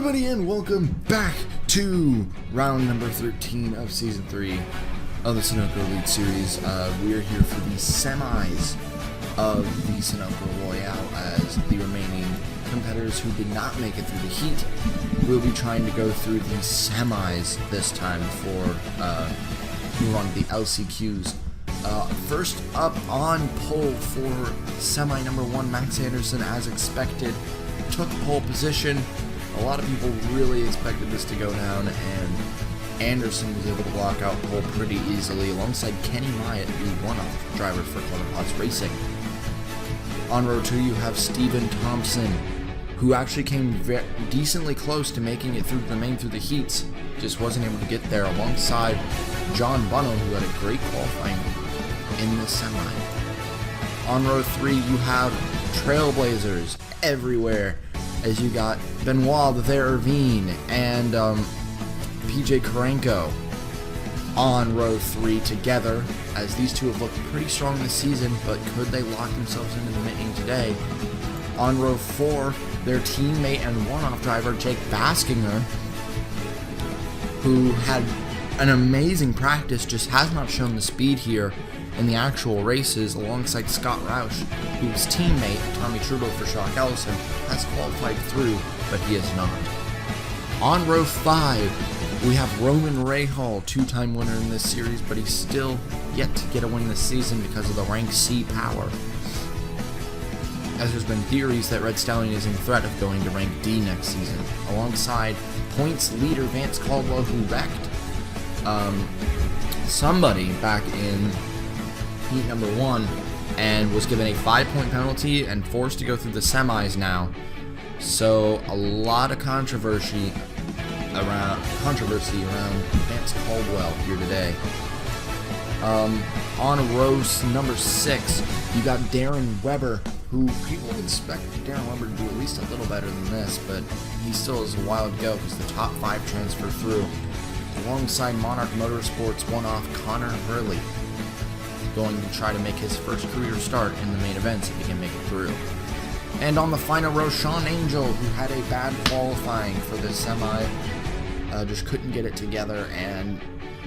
everybody, and welcome back to round number 13 of Season 3 of the Sunoco League Series. We are here for the semis of the Sunoco Royale, as the remaining competitors who did not make it through the heat will be trying to go through the semis this time for who run the LCQs. First up on pole for semi number 1, Max Anderson, as expected, took pole position. A lot of people really expected this to go down, and Anderson was able to block out pole pretty easily alongside Kenny Myatt, the one-off driver for Clever Racing. On row 2, you have Steven Thompson, who actually came decently close to making it through the main through the heats, just wasn't able to get there, alongside John Bunnell, who had a great qualifying in the semi. On row 3, you have Trailblazers everywhere, as you got Benoit the Vervine and PJ Karenko on row 3 together, as these two have looked pretty strong this season, but could they lock themselves into the main today? On row 4, their teammate and one-off driver Jake Baskinger, who had an amazing practice, just has not shown the speed here in the actual races, alongside Scott Roush, whose teammate Tommy Trudeau for Shock Ellison has qualified through, but he has not. On row 5, we have Roman Rahal, two-time winner in this series, but he's still yet to get a win this season because of the rank C power, as there's been theories that Red Stallion is in threat of going to rank D next season, alongside points leader Vance Caldwell, who wrecked somebody back in heat number 1 and was given a 5-point penalty and forced to go through the semis now. So a lot of controversy around Vance Caldwell here today. On row number 6, you got Darren Weber, who people would expect Darren Weber to do at least a little better than this, but he still has a while to go because the top 5 transfer through, alongside Monarch Motorsports one-off Connor Hurley, going to try to make his first career start in the main events if he can make it through. And on the final row, Sean Angel, who had a bad qualifying for this semi, just couldn't get it together and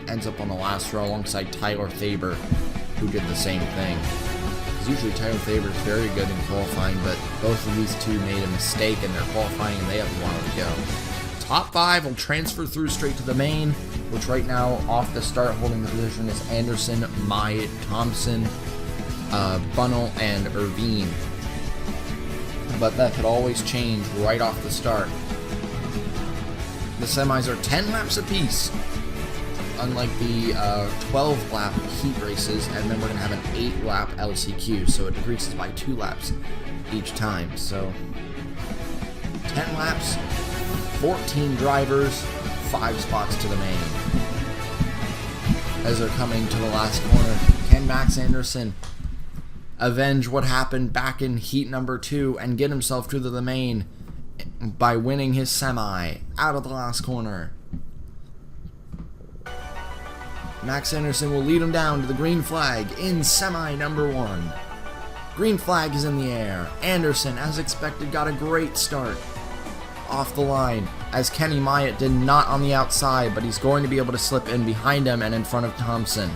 ends up on the last row alongside Tyler Thaber, who did the same thing. Because usually Tyler Thaber is very good in qualifying, but both of these two made a mistake in their qualifying and they haven't wanted to go. Top 5 will transfer through straight to the main, which right now, off the start, holding the position is Anderson, Myatt, Thompson, Bunnell, and Irvine. But that could always change right off the start. The semis are 10 laps apiece, unlike the 12-lap heat races, and then we're going to have an 8-lap LCQ, so it decreases by 2 laps each time. So 10 laps, 14 drivers, 5 spots to the main. As they're coming to the last corner, can Max Anderson avenge what happened back in heat number 2 and get himself to the main by winning his semi out of the last corner? Max Anderson will lead him down to the green flag in semi number 1. Green flag is in the air. Anderson, as expected, got a great start off the line, as Kenny Myatt did not on the outside, but he's going to be able to slip in behind him and in front of Thompson.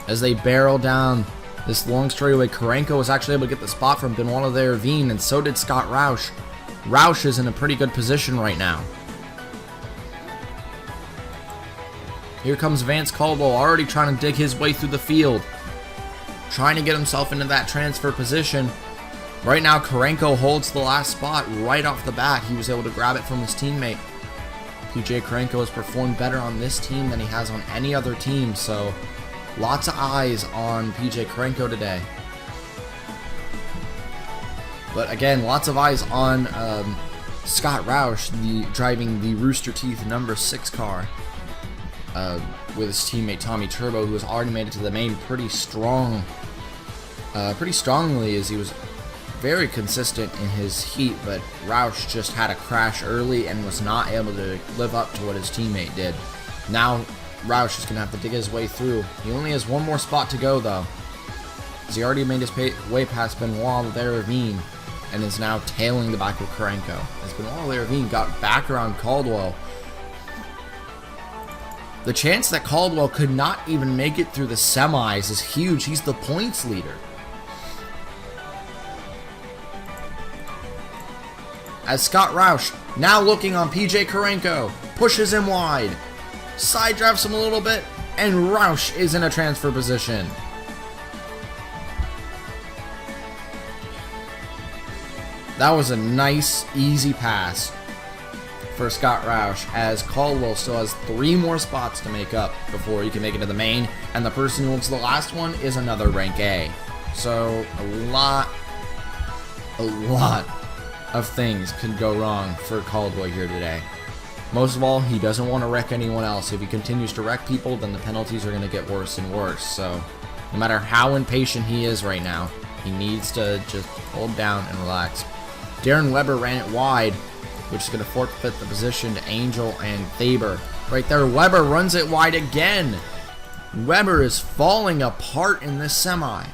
As they barrel down this long straightaway, Karenko was actually able to get the spot from Benoit Vervine, and so did Scott Roush. Roush is in a pretty good position right now. Here comes Vance Caldwell, already trying to dig his way through the field, trying to get himself into that transfer position. Right now, Karenko holds the last spot right off the bat. He was able to grab it from his teammate. PJ Karenko has performed better on this team than he has on any other team, so lots of eyes on PJ Karenko today. But again, lots of eyes on Scott Roush, driving the Rooster Teeth number 6 car, with his teammate Tommy Turbo, who has already made it to the main pretty strongly, as he was very consistent in his heat, but Roush just had a crash early and was not able to live up to what his teammate did. Now Roush is going to have to dig his way through. He only has one more spot to go, though, as he already made his way past Benoit Vervine, and is now tailing the back of Karenko. As Benoit Ravine got back around Caldwell. The chance that Caldwell could not even make it through the semis is huge. He's the points leader. As Scott Roush, now looking on PJ Karenko, pushes him wide, side drafts him a little bit, and Roush is in a transfer position. That was a nice, easy pass for Scott Roush, as Caldwell still has 3 more spots to make up before he can make it to the main, and the person who wins the last one is another rank A. So a lot of things could go wrong for Caldwell here today. Most of all, he doesn't want to wreck anyone else. If he continues to wreck people, then the penalties are going to get worse and worse. So no matter how impatient he is right now, he needs to just hold down and relax. Darren Weber ran it wide, which is going to forfeit the position to Angel and Thaber. Right there, Weber runs it wide again. Weber is falling apart in this semi.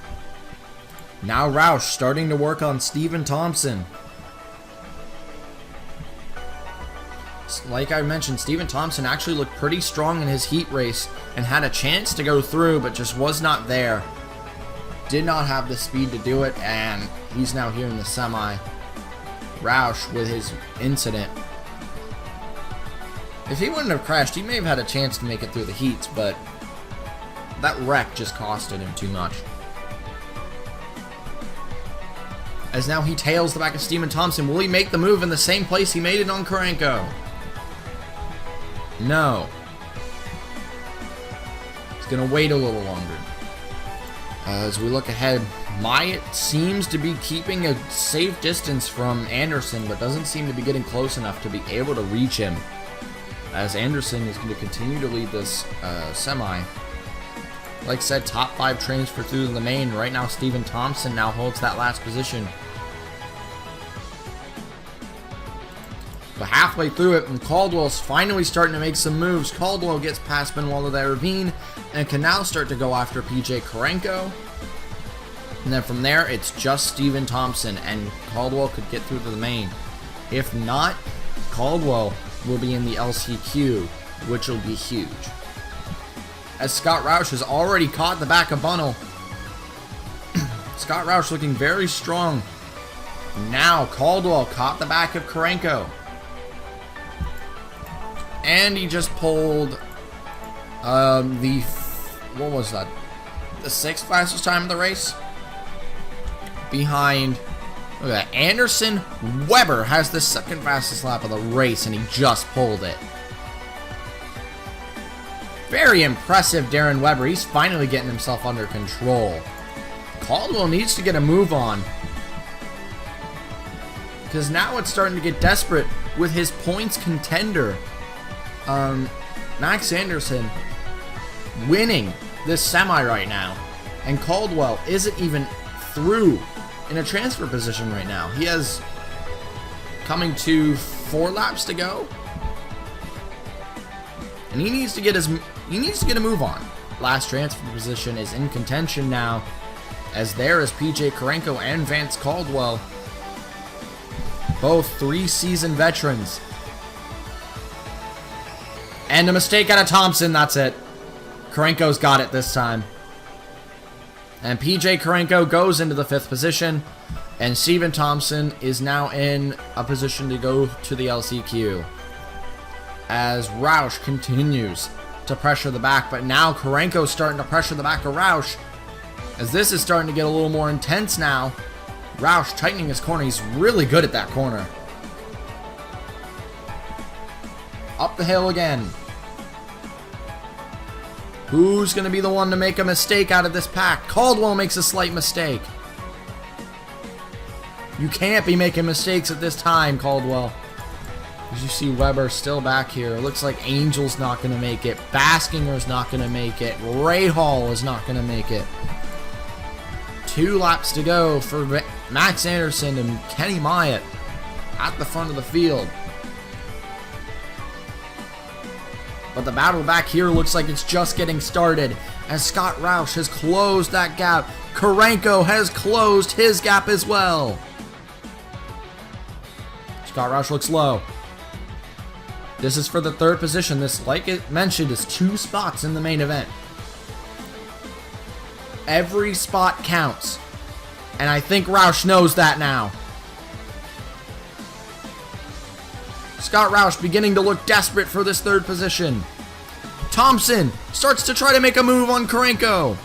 Now Roush starting to work on Steven Thompson. Like I mentioned, Steven Thompson actually looked pretty strong in his heat race and had a chance to go through, but just was not there. Did not have the speed to do it, and he's now here in the semi. Roush with his incident. If he wouldn't have crashed, he may have had a chance to make it through the heats, but that wreck just costed him too much. As now he tails the back of Steven Thompson. Will he make the move in the same place he made it on Karenko? No. He's going to wait a little longer. As we look ahead, Myatt seems to be keeping a safe distance from Anderson, but doesn't seem to be getting close enough to be able to reach him. As Anderson is going to continue to lead this semi. Like I said, top 5 transfer through the main. Right now, Steven Thompson now holds that last position. But halfway through it, and Caldwell's finally starting to make some moves. Caldwell gets past Benoit Ravine and can now start to go after PJ Karenko. And then from there, it's just Steven Thompson, and Caldwell could get through to the main. If not, Caldwell will be in the LCQ, which will be huge. As Scott Roush has already caught the back of Bunnell. Scott Roush looking very strong. Now Caldwell caught the back of Karenko. And he just pulled what was that? The 6th fastest time of the race? Behind, look at that, Anderson. Weber has the 2nd fastest lap of the race, and he just pulled it. Very impressive, Darren Weber. He's finally getting himself under control. Caldwell needs to get a move on, because now it's starting to get desperate with his points contender, Max Anderson, winning this semi right now, and Caldwell isn't even through in a transfer position right now. He has coming to 4 laps to go, and he needs to get a move on. Last transfer position is in contention now, as there is PJ Karenko and Vance Caldwell, both 3-season veterans. And a mistake out of Thompson, that's it. Karenko's got it this time. And PJ Karenko goes into the 5th position, and Steven Thompson is now in a position to go to the LCQ. As Roush continues to pressure the back, but now Karenko's starting to pressure the back of Roush, as this is starting to get a little more intense now. Roush tightening his corner. He's really good at that corner. Up the hill again. Who's going to be the one to make a mistake out of this pack? Caldwell makes a slight mistake. You can't be making mistakes at this time, Caldwell. As you see, Weber still back here. It looks like Angel's not going to make it. Baskinger's not going to make it. Ray Hall is not going to make it. 2 laps to go for Max Anderson and Kenny Myatt at the front of the field. But the battle back here looks like it's just getting started, as Scott Roush has closed that gap. Karenko has closed his gap as well. Scott Roush looks low. This is for the third position. This, like it mentioned, is 2 spots in the main event. Every spot counts. And I think Roush knows that now. Scott Roush beginning to look desperate for this third position. Thompson starts to try to make a move on Karenko.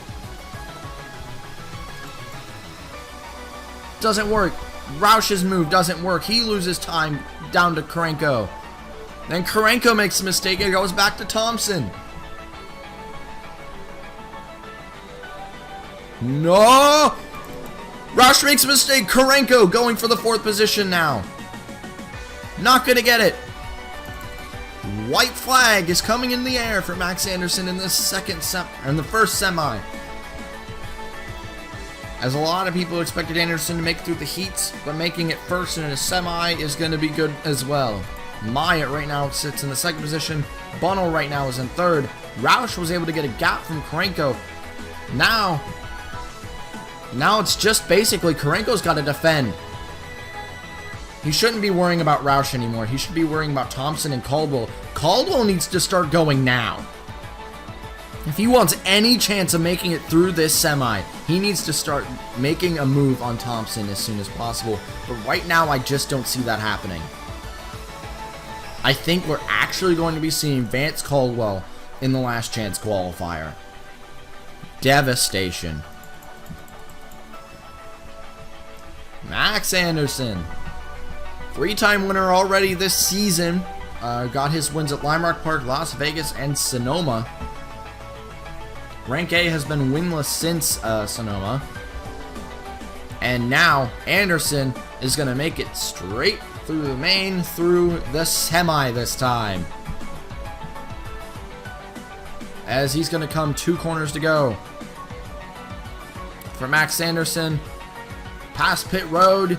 Doesn't work. Roush's move doesn't work. He loses time down to Karenko. Then Karenko makes a mistake and goes back to Thompson. No! Roush makes a mistake. Karenko going for the 4th position now. Not gonna get it. White flag is coming in the air for Max Anderson in the first semi. As a lot of people expected Anderson to make it through the heats, but making it first in a semi is going to be good as well. Myatt right now sits in the 2nd position. Bunnell right now is in 3rd. Roush was able to get a gap from Karenko. Now it's just basically Karenko's got to defend. He shouldn't be worrying about Roush anymore. He should be worrying about Thompson and Caldwell. Caldwell needs to start going now. If he wants any chance of making it through this semi, he needs to start making a move on Thompson as soon as possible. But right now, I just don't see that happening. I think we're actually going to be seeing Vance Caldwell in the last chance qualifier. Devastation. Max Anderson, 3-time winner already this season. Got his wins at Limerock Park, Las Vegas, and Sonoma. Rank A has been winless since Sonoma. And now Anderson is going to make it straight through the main, through the semi this time. As he's going to come 2 corners to go. For Max Anderson, past pit road,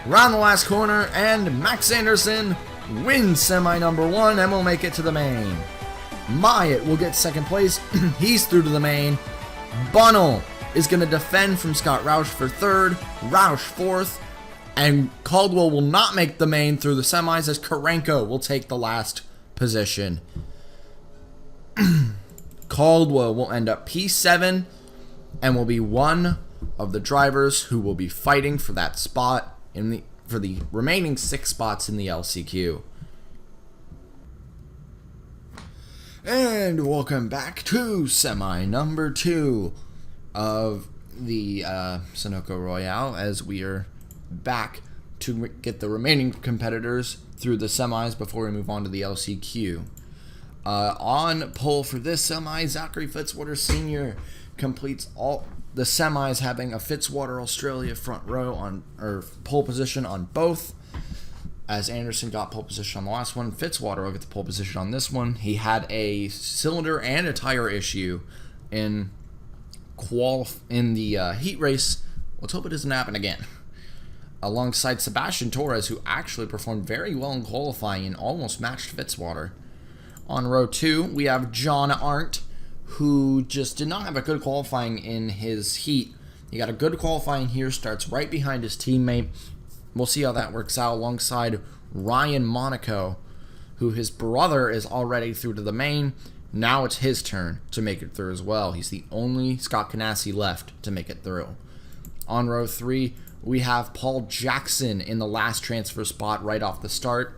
around the last corner, and Max Anderson wins semi number 1 and will make it to the main. Myatt will get 2nd place. He's through to the main. Bunnell is going to defend from Scott Roush for 3rd. Roush 4th. And Caldwell will not make the main through the semis as Karenko will take the last position. Caldwell will end up P7 and will be one of the drivers who will be fighting for that spot for the remaining 6 spots in the LCQ. And welcome back to semi number 2 of the Sunoco Royale, as we are back to get the remaining competitors through the semis before we move on to the LCQ. On pole for this semi, Zachary Fitzwater Sr. completes all the semis, having a Fitzwater Australia front row or pole position on both. As Anderson got pole position on the last one, Fitzwater will get the pole position on this one. He had a cylinder and a tire issue in the heat race. Let's hope it doesn't happen again. Alongside Sebastian Torres, who actually performed very well in qualifying and almost matched Fitzwater. On row 2, we have John Arndt, who just did not have a good qualifying in his heat. He got a good qualifying here, starts right behind his teammate. We'll see how that works out alongside Ryan Monaco, who his brother is already through to the main. Now it's his turn to make it through as well. He's the only Scott Canassi left to make it through. On row 3, we have Paul Jackson in the last transfer spot right off the start.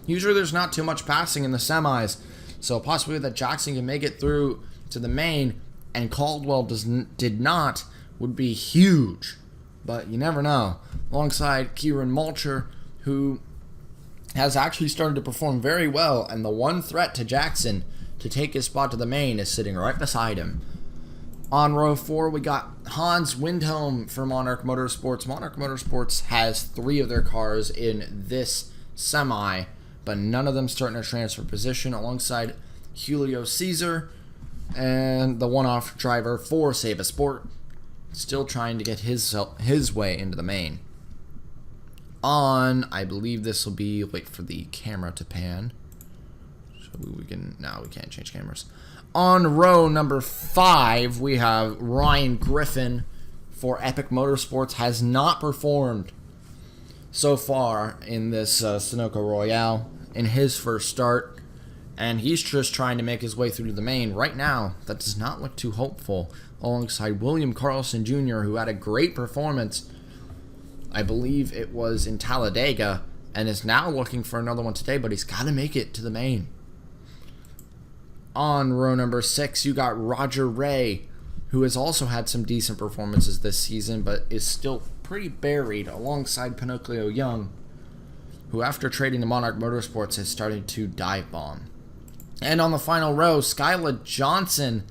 Usually there's not too much passing in the semis, so possibly that Jackson can make it through to the main and Caldwell did not would be huge. But you never know. Alongside Kieran Mulcher, who has actually started to perform very well, and the one threat to Jackson to take his spot to the main is sitting right beside him. On row 4, we got Hans Windhelm for Monarch Motorsports. Monarch Motorsports has 3 of their cars in this semi, but none of them starting a transfer position, alongside Julio Caesar and the one-off driver for Save a Sport, still trying to get his way into the main. I believe this will be, wait for the camera to pan. So we can't change cameras. On row number 5, we have Ryan Griffin for Epic Motorsports, has not performed so far in this Sunoco Royale in his first start, and he's just trying to make his way through to the main. Right now, that does not look too hopeful, alongside William Carlson Jr., who had a great performance, I believe it was in Talladega, and is now looking for another one today, but he's got to make it to the main. On row number 6, you got Roger Ray, who has also had some decent performances this season, but is still pretty buried, alongside Pinocchio Young, who after trading to Monarch Motorsports has started to dive bomb. And on the final row, Skyla Johnson,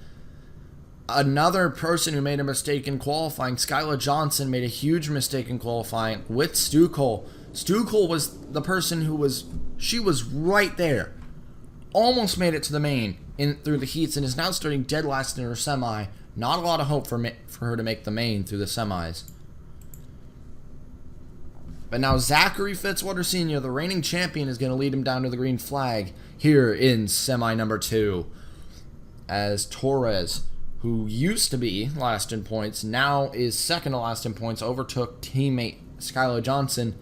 another person who made a mistake in qualifying. Skyla Johnson made a huge mistake in qualifying with Stukel. Stukel was the person who she was right there. Almost made it to the main through the heats and is now starting dead last in her semi. Not a lot of hope for her to make the main through the semis. But now Zachary Fitzwater Sr., the reigning champion, is going to lead him down to the green flag here in semi number 2. As Torres, who used to be last in points, now is second to last in points, overtook teammate Skylar Johnson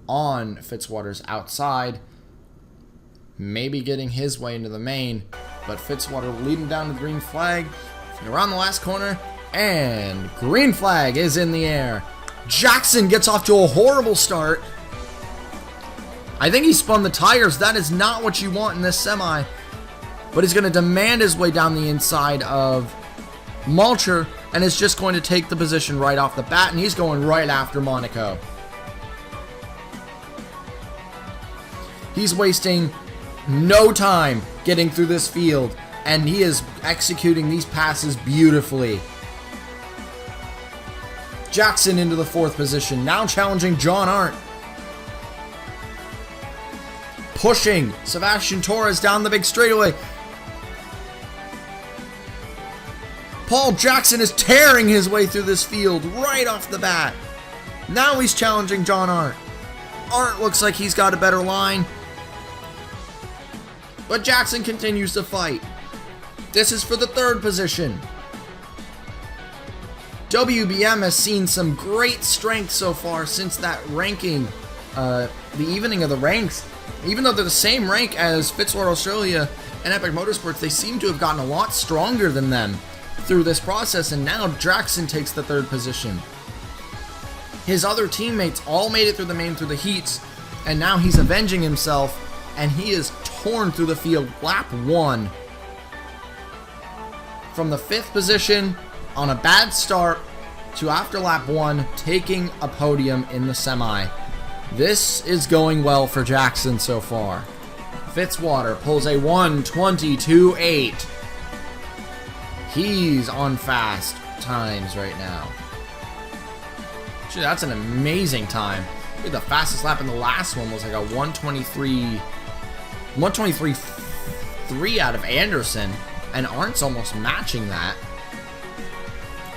on Fitzwater's outside. Maybe getting his way into the main, but Fitzwater leading down to the green flag. Around the last corner, and green flag is in the air. Jackson gets off to a horrible start. I think he spun the tires. That is not what you want in this semi. But he's going to demand his way down the inside of Malcher, and is just going to take the position right off the bat, and he's going right after Monaco. He's wasting no time getting through this field, and he is executing these passes beautifully. Jackson into the 4th position, now challenging John Arndt. Pushing Sebastian Torres down the big straightaway. Paul Jackson is tearing his way through this field right off the bat. Now he's challenging John Arndt. Arndt looks like he's got a better line, but Jackson continues to fight. This is for the 3rd position. WBM has seen some great strength so far since that ranking, the evening of the ranks. Even though they're the same rank as Fitzwater Australia and Epic Motorsports, they seem to have gotten a lot stronger than them through this process, and now Jackson takes the 3rd position. His other teammates all made it through the main through the heats, and now he's avenging himself, and he is torn through the field. Lap 1. From the 5th position on a bad start to after lap 1, taking a podium in the semi. This is going well for Jackson so far. Fitzwater pulls a 1:22.8. He's on fast times right now. Actually, that's an amazing time. I think the fastest lap in the last one was like a 1:23.3 out of Anderson, and Arndt's almost matching that.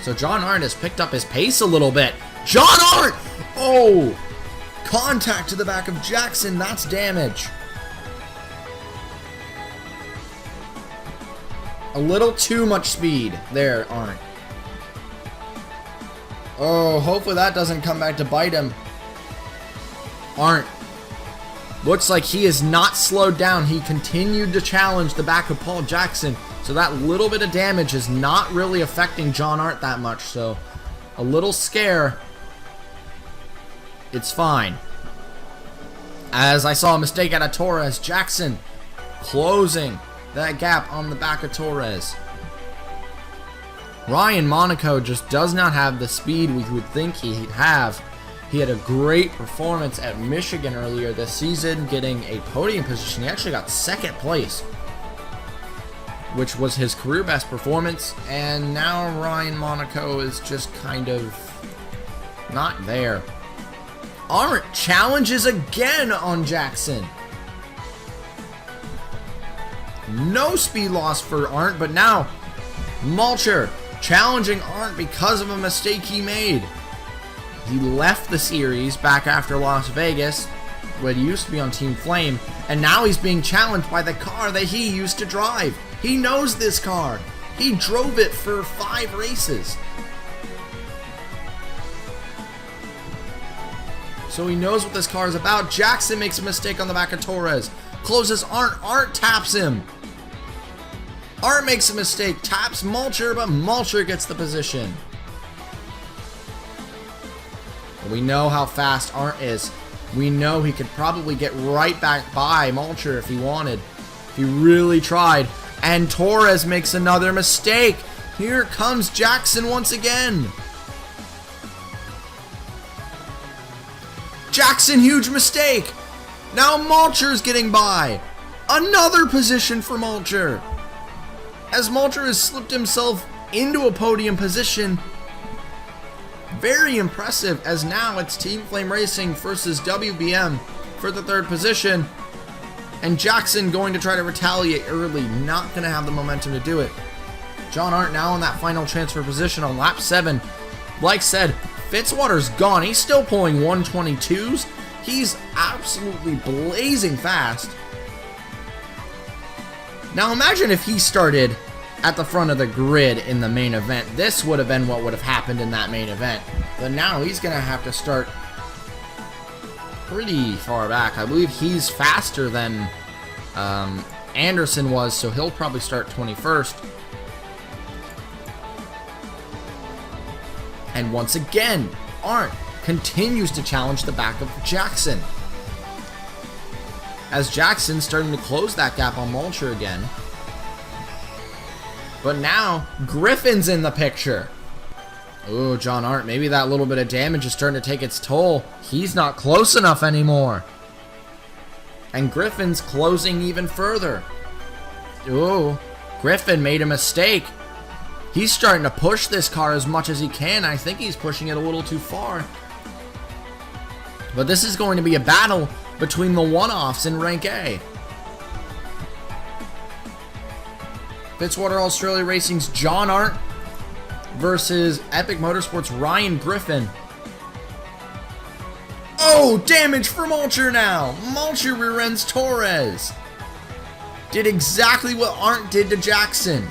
So John Arndt has picked up his pace a little bit. John Arndt! Oh! Contact to the back of Jackson. That's damage. A little too much speed there, Arndt. Oh, hopefully that doesn't come back to bite him. Arndt looks like he is not slowed down. He continued to challenge the back of Paul Jackson. So that little bit of damage is not really affecting John Arndt that much. So a little scare. It's fine. As I saw a mistake out of Torres, Jackson closing that gap on the back of Torres. Ryan Monaco just does not have the speed we would think he'd have. He had a great performance at Michigan earlier this season, getting a podium position. He actually got 2nd place, which was his career best performance, and now Ryan Monaco is just kind of not there. Arndt challenges again on Jackson. No speed loss for Arndt, but now Malcher challenging Arndt because of a mistake he made. He left the series back after Las Vegas, where he used to be on Team Flame, and now he's being challenged by the car that he used to drive. He knows this car. He drove it for 5 races. So he knows what this car is about. Jackson makes a mistake on the back of Torres. Closes Arndt. Arndt taps him. Arndt makes a mistake. Taps Malcher, but Malcher gets the position. And we know how fast Arndt is. We know he could probably get right back by Malcher if he wanted. If he really tried. And Torres makes another mistake. Here comes Jackson once again. Jackson, huge mistake. Now Malcher's getting by. Another position for Malcher. As Malcher has slipped himself into a podium position. Very impressive, as now it's Team Flame Racing versus WBM for the third position. And Jackson going to try to retaliate early. Not going to have the momentum to do it. John Arndt now in that final transfer position on lap 7. Like said, Fitzwater's gone. He's still pulling 122s. He's absolutely blazing fast. Now imagine if he started at the front of the grid in the main event. This would have been what would have happened in that main event. But now he's going to have to start pretty far back. I believe he's faster than Anderson was, so he'll probably start 21st. And once again, Arndt continues to challenge the back of Jackson. As Jackson's starting to close that gap on Malcher again. But now, Griffin's in the picture. Ooh, John Arndt, maybe that little bit of damage is starting to take its toll. He's not close enough anymore. And Griffin's closing even further. Ooh, Griffin made a mistake. He's starting to push this car as much as he can. I think he's pushing it a little too far. But this is going to be a battle between the one-offs in Rank A. Fitzwater Australia Racing's John Arndt versus Epic Motorsports' Ryan Griffin. Oh, damage for Malcher now. Malcher rear ends Torres. Did exactly what Arndt did to Jackson.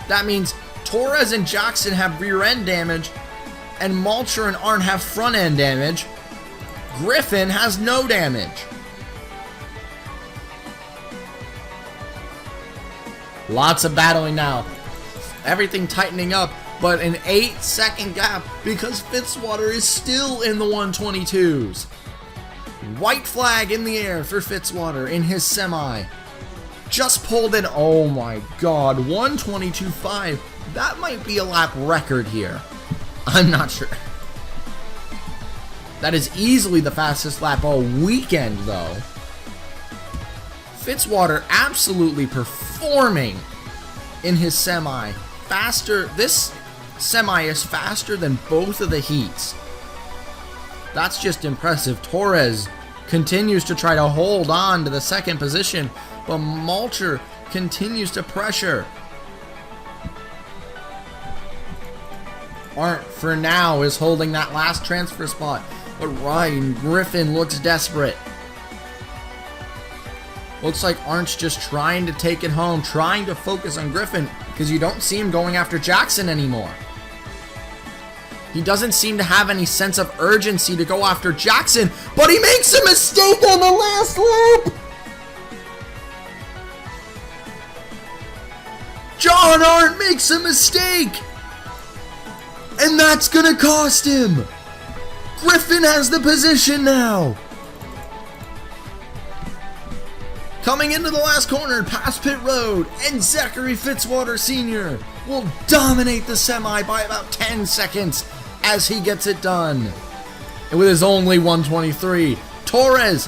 That means Torres and Jackson have rear end damage, and Malcher and Arndt have front end damage. Griffin has no damage. Lots of battling now. Everything tightening up, but an 8-second gap because Fitzwater is still in the 122s. White flag in the air for Fitzwater in his semi. Just pulled in, oh my god, 122.5. That might be a lap record here. I'm not sure. That is easily the fastest lap all weekend, though. Fitzwater absolutely performing in his semi. Faster, this semi is faster than both of the heats. That's just impressive. Torres continues to try to hold on to the second position, but Malcher continues to pressure. Arndt, for now, is holding that last transfer spot, but Ryan Griffin looks desperate. Looks like Arndt's just trying to take it home, trying to focus on Griffin, because you don't see him going after Jackson anymore. He doesn't seem to have any sense of urgency to go after Jackson, but he makes a mistake on the last lap! John Arndt makes a mistake! And that's gonna cost him! Griffin has the position now! Coming into the last corner, past pit road, and Zachary Fitzwater Sr. will dominate the semi by about 10 seconds as he gets it done. And with his only 123, Torres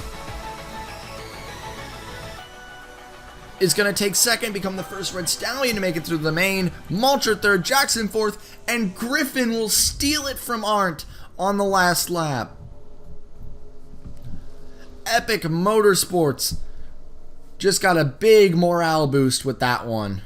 is going to take second, become the first Red Stallion to make it through the main. Malcher third, Jackson fourth, and Griffin will steal it from Arndt on the last lap. Epic Motorsports just got a big morale boost with that one.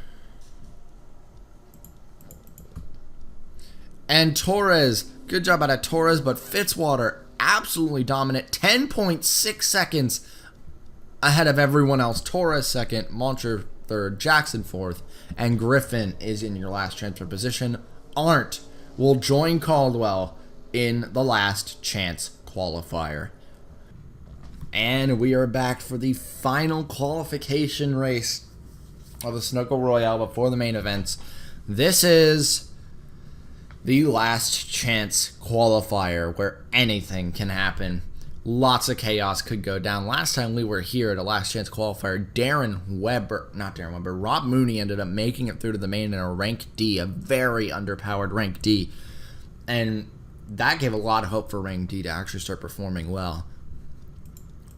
And Torres, good job out of Torres, but Fitzwater absolutely dominant. 10.6 seconds ahead of everyone else. Torres second, Malcher third, Jackson fourth, and Griffin is in your last transfer position. Arndt will join Caldwell in the last chance qualifier. And we are back for the final qualification race of the Sunoco Royale before the main events. This is the last chance qualifier where anything can happen. Lots of chaos could go down. Last time we were here at a last chance qualifier, Rob Mooney ended up making it through to the main in a rank D, a very underpowered rank D. And that gave a lot of hope for rank D to actually start performing well.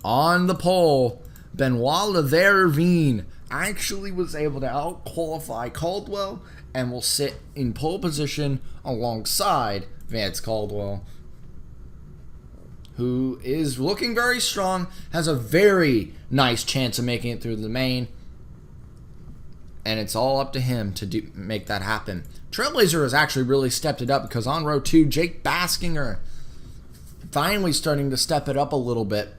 On the pole, Benoit Lavervine actually was able to out-qualify Caldwell and will sit in pole position alongside Vance Caldwell, who is looking very strong, has a very nice chance of making it through the main, and it's all up to him to make that happen. Trailblazer has actually really stepped it up because on row 2, Jake Baskinger finally starting to step it up a little bit,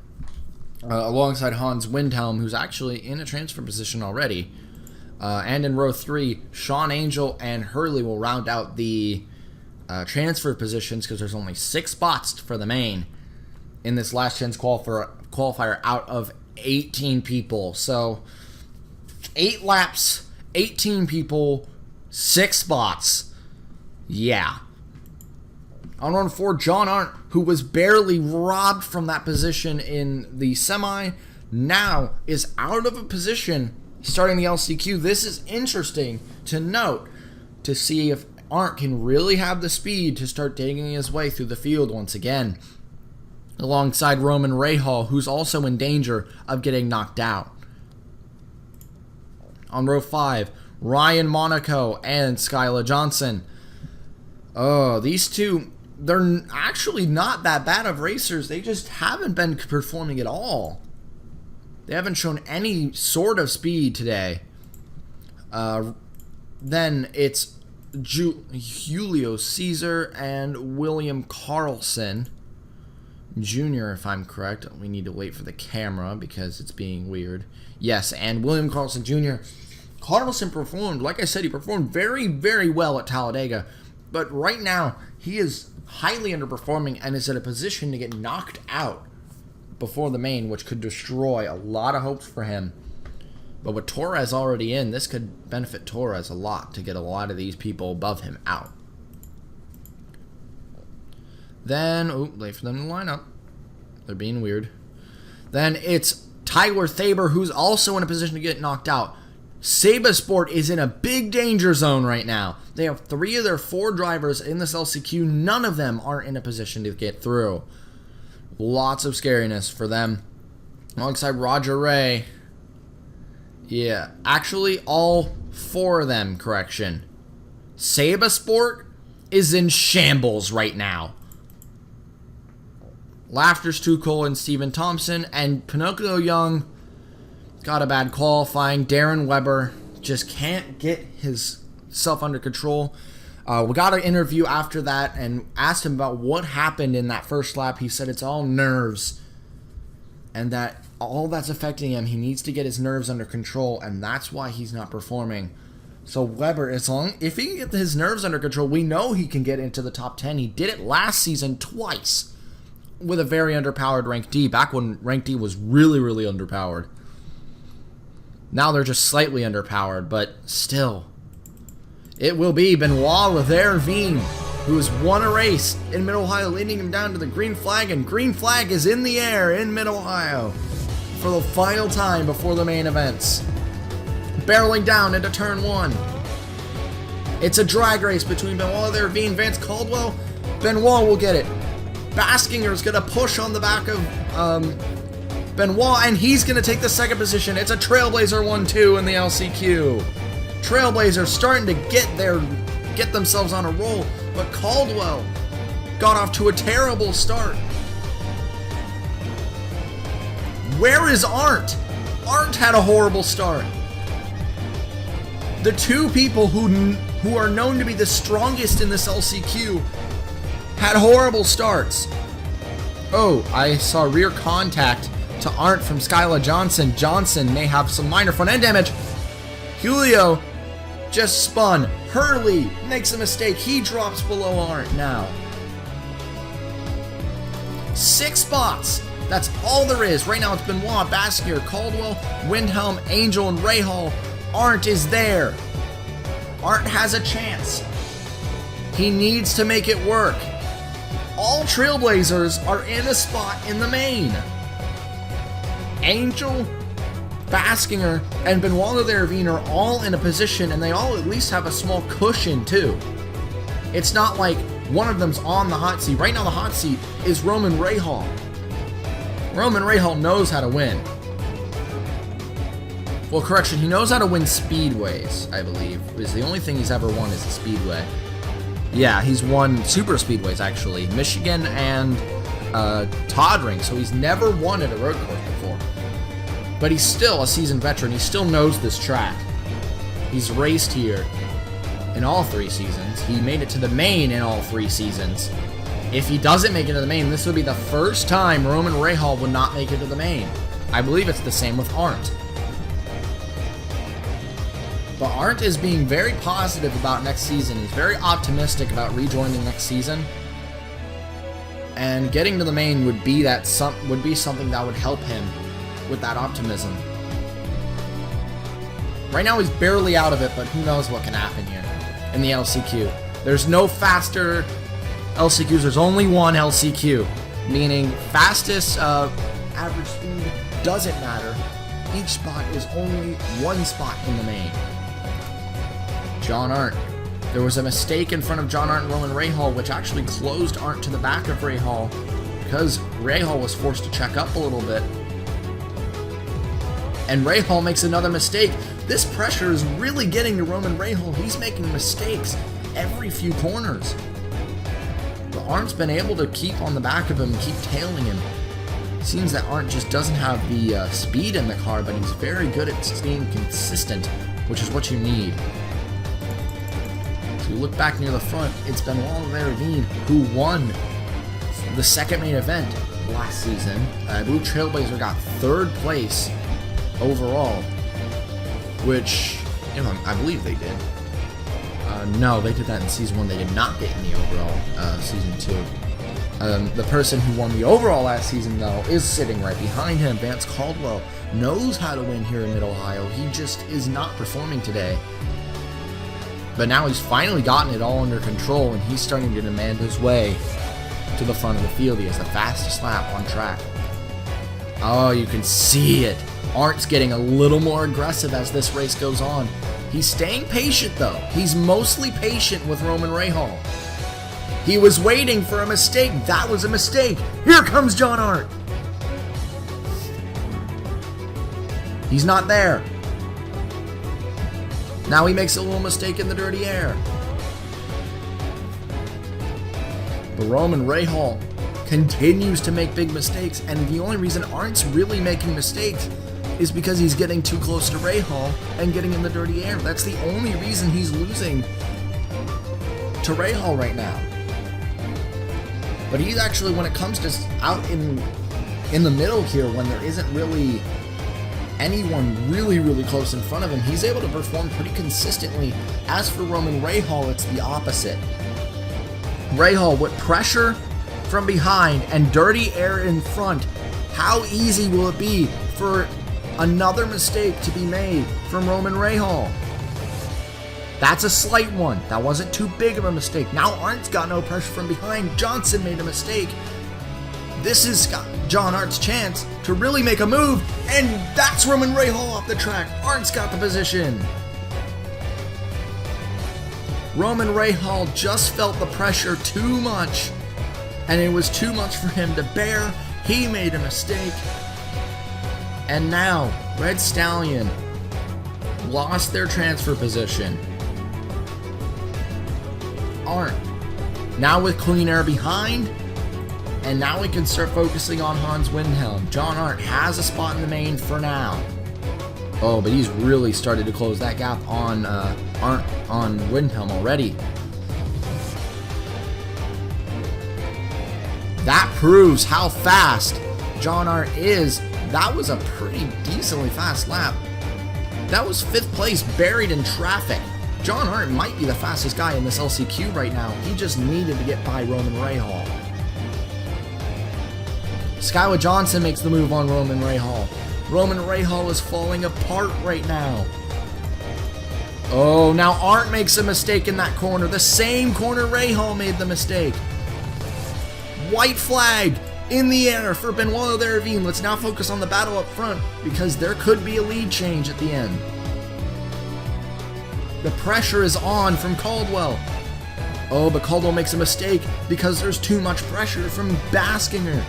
alongside Hans Windhelm, who's actually in a transfer position already. And in row 3, Sean Angel and Hurley will round out the transfer positions because there's only 6 spots for the main in this last chance qualifier out of 18 people. So 8 laps, 18 people, 6 spots. Yeah. On run 4, John Arndt, who was barely robbed from that position in the semi, now is out of a position starting the LCQ. This is interesting to note to see if Arndt can really have the speed to start digging his way through the field once again, alongside Roman Rahal, who's also in danger of getting knocked out. On row 5, Ryan Monaco and Skyla Johnson. Oh, these two, they're actually not that bad of racers. They just haven't been performing at all. They haven't shown any sort of speed today. Then it's Julio Caesar and William Carlson Jr., if I'm correct. We need to wait for the camera because it's being weird. Yes, and William Carlson Jr. Carlson performed, like I said, he performed very, very well at Talladega. But right now, he is highly underperforming and is in a position to get knocked out before the main, which could destroy a lot of hopes for him. But with Torres already in, this could benefit Torres a lot to get a lot of these people above him out. Then, wait for them to line up. They're being weird. Then it's Tyler Thaber, who's also in a position to get knocked out. Seba Sport is in a big danger zone right now. They have 3 of their 4 drivers in this LCQ. None of them are in a position to get through. Lots of scariness for them. Alongside Roger Ray. Yeah, actually all 4 of them, correction. Seba Sport is in shambles right now. Laughter's Too Cool and Steven Thompson, and Pinocchio Young got a bad qualifying. Darren Weber just can't get his self under control. We got an interview after that and asked him about what happened in that first lap. He said it's all nerves, and that all that's affecting him, he needs to get his nerves under control, and that's why he's not performing. So Weber, if he can get his nerves under control, we know he can get into the top 10. He did it last season twice with a very underpowered rank D, back when rank D was really, really underpowered. Now they're just slightly underpowered, but still. It will be Benoit Lavervine, who has won a race in Mid-Ohio, leading him down to the green flag, and green flag is in the air in Mid-Ohio for the final time before the main events. Barreling down into turn 1. It's a drag race between Benoit Lavervine and Vance Caldwell. Benoit will get it. Baskinger's going to push on the back of Benoit, and he's going to take the second position. It's a Trailblazer 1-2 in the LCQ. Trailblazers starting to get themselves on a roll, but Caldwell got off to a terrible start. Where is Arndt? Arndt had a horrible start. The 2 people who are known to be the strongest in this LCQ had horrible starts. Oh, I saw rear contact to Arndt from Skyla Johnson. Johnson may have some minor front end damage. Julio just spun. Hurley makes a mistake. He drops below Arndt now. 6 spots. That's all there is. Right now it's Benoit, Baskier, Caldwell, Windhelm, Angel, and Rahal. Arndt is there. Arndt has a chance. He needs to make it work. All Trailblazers are in a spot in the main. Angel, Baskinger, and Benoit Lervine are all in a position, and they all at least have a small cushion too. It's not like one of them's on the hot seat. Right now the hot seat is Roman Rahal. Roman Rahal knows how to win. Well, correction, he knows how to win speedways, I believe. Because the only thing he's ever won is a speedway. Yeah, he's won super speedways, actually. Michigan and Toddring, so he's never won at a road course before. But he's still a seasoned veteran. He still knows this track. He's raced here in all 3 seasons. He made it to the main in all 3 seasons. If he doesn't make it to the main, this would be the first time Roman Rahal would not make it to the main. I believe it's the same with Arndt. But Arndt is being very positive about next season. He's very optimistic about rejoining next season. And getting to the main would be something that would help him with that optimism. Right now he's barely out of it, but who knows what can happen here in the LCQ. There's no faster LCQs. There's only one LCQ, meaning fastest average speed doesn't matter. Each spot is only one spot in the main. John Arndt. There was a mistake in front of John Arndt and Roman Rahal, which actually closed Arndt to the back of Rahal because Rahal was forced to check up a little bit. And Rahal makes another mistake. This pressure is really getting to Roman Rahal. He's making mistakes every few corners. But Arndt's been able to keep on the back of him, keep tailing him. It seems that Arndt just doesn't have the speed in the car, but he's very good at staying consistent, which is what you need. So you look back near the front, it's Benoit Lervine who won the second main event last season. I believe Trailblazer got 3rd place overall, which, I believe they did. No, they did that in Season 1. They did not get in the overall Season 2. The person who won the overall last season, though, is sitting right behind him. Vance Caldwell knows how to win here in Mid-Ohio. He just is not performing today. But now he's finally gotten it all under control, and he's starting to demand his way to the front of the field. He has the fastest lap on track. Oh, you can see it. Arndt's getting a little more aggressive as this race goes on. He's staying patient, though. He's mostly patient with Roman Rahal. He was waiting for a mistake. That was a mistake. Here comes John Arndt. He's not there. Now he makes a little mistake in the dirty air. But Roman Rahal continues to make big mistakes, and the only reason Arndt's really making mistakes is because he's getting too close to Rahal and getting in the dirty air. That's the only reason he's losing to Rahal right now. But he's actually, when it comes to out in the middle here, when there isn't really anyone really close in front of him, he's able to perform pretty consistently. As for Roman Rahal, it's the opposite. Rahal, with pressure from behind and dirty air in front, how easy will it be for another mistake to be made from Roman Rahal? That's a slight one. That wasn't too big of a mistake. Now Arndt's got no pressure from behind. Johnson made a mistake. This is John Arndt's chance to really make a move, and that's Roman Rahal off the track. Arndt's got the position. Roman Rahal just felt the pressure too much, and it was too much for him to bear. He made a mistake. And now, Red Stallion lost their transfer position. Arndt, now with clean air behind, and now we can start focusing on Hans Windhelm. John Arndt has a spot in the main for now. Oh, but he's really started to close that gap on Windhelm already. That proves how fast John Arndt is. That was a pretty decently fast lap. That was 5th place, buried in traffic. John Arndt might be the fastest guy in this LCQ right now. He just needed to get by Roman Rahal. Skylar Johnson makes the move on Roman Rahal. Roman Rahal is falling apart right now. Oh, now Arndt makes a mistake in that corner. The same corner Rahal made the mistake. White flag in the air for Benoit Ravine. Let's now focus on the battle up front because there could be a lead change at the end. The pressure is on from Caldwell. Oh, but Caldwell makes a mistake because there's too much pressure from Baskinger.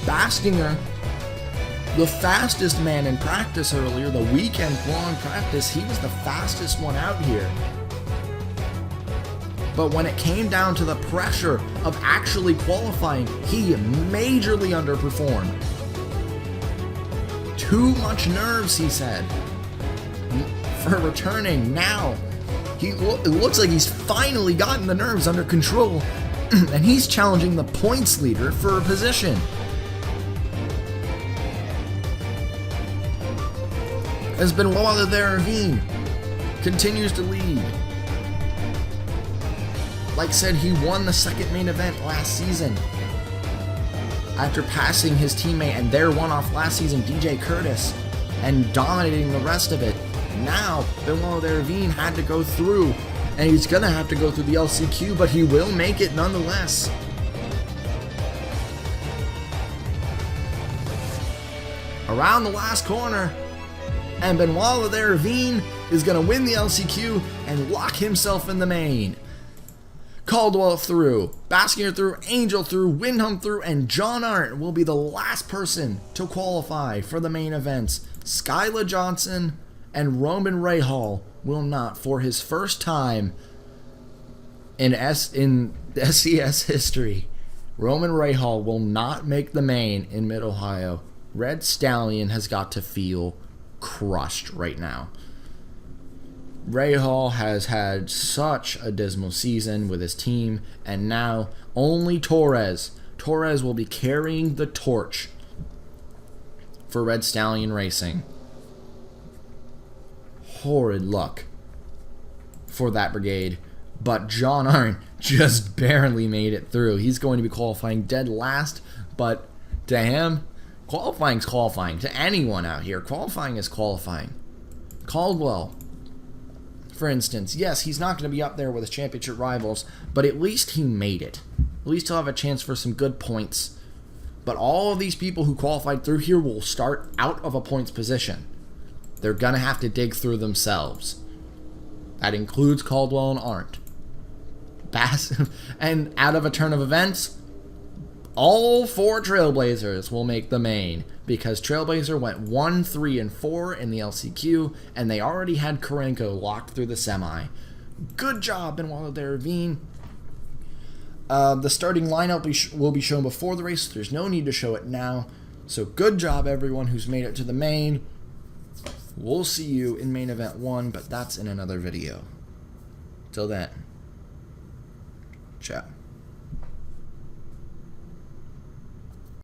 Baskinger, the fastest man in practice earlier, the weekend-long practice, he was the fastest one out here. But when it came down to the pressure of actually qualifying, he majorly underperformed. Too much nerves, he said, for returning. Now, it looks like he's finally gotten the nerves under control, and he's challenging the points leader for a position. As Benoit Ravine continues to lead. Like I said, he won the second main event last season after passing his teammate and their one-off last season, DJ Curtis, and dominating the rest of it. Now, Benoit Ravine had to go through, and he's going to have to go through the LCQ, but he will make it nonetheless. Around the last corner, and Benoit Ravine is going to win the LCQ and lock himself in the main. Caldwell through, Baskinger through, Angel through, Windham through, and John Arndt will be the last person to qualify for the main events. Skylar Johnson and Roman Rahal will not, for his first time in SCS history. Roman Rahal will not make the main in Mid-Ohio. Red Stallion has got to feel crushed right now. Rahal has had such a dismal season with his team, and now only Torres will be carrying the torch for Red Stallion Racing. Horrid luck for that brigade, but John Arndt just barely made it through. He's going to be qualifying dead last, but to him, qualifying's qualifying. To anyone out here, qualifying is qualifying. Caldwell, for instance, yes, he's not going to be up there with his championship rivals, but at least he made it. At least he'll have a chance for some good points. But all of these people who qualified through here will start out of a points position. They're going to have to dig through themselves. That includes Caldwell and Arndt. And out of a turn of events, all four Trailblazers will make the main, because Trailblazer went 1, 3, and 4 in the LCQ, and they already had Karenko locked through the semi. Good job, Benoit Ravine. The starting lineup will be shown before the race. There's no need to show it now. So good job, everyone who's made it to the main. We'll see you in main event 1, but that's in another video. Till then, ciao.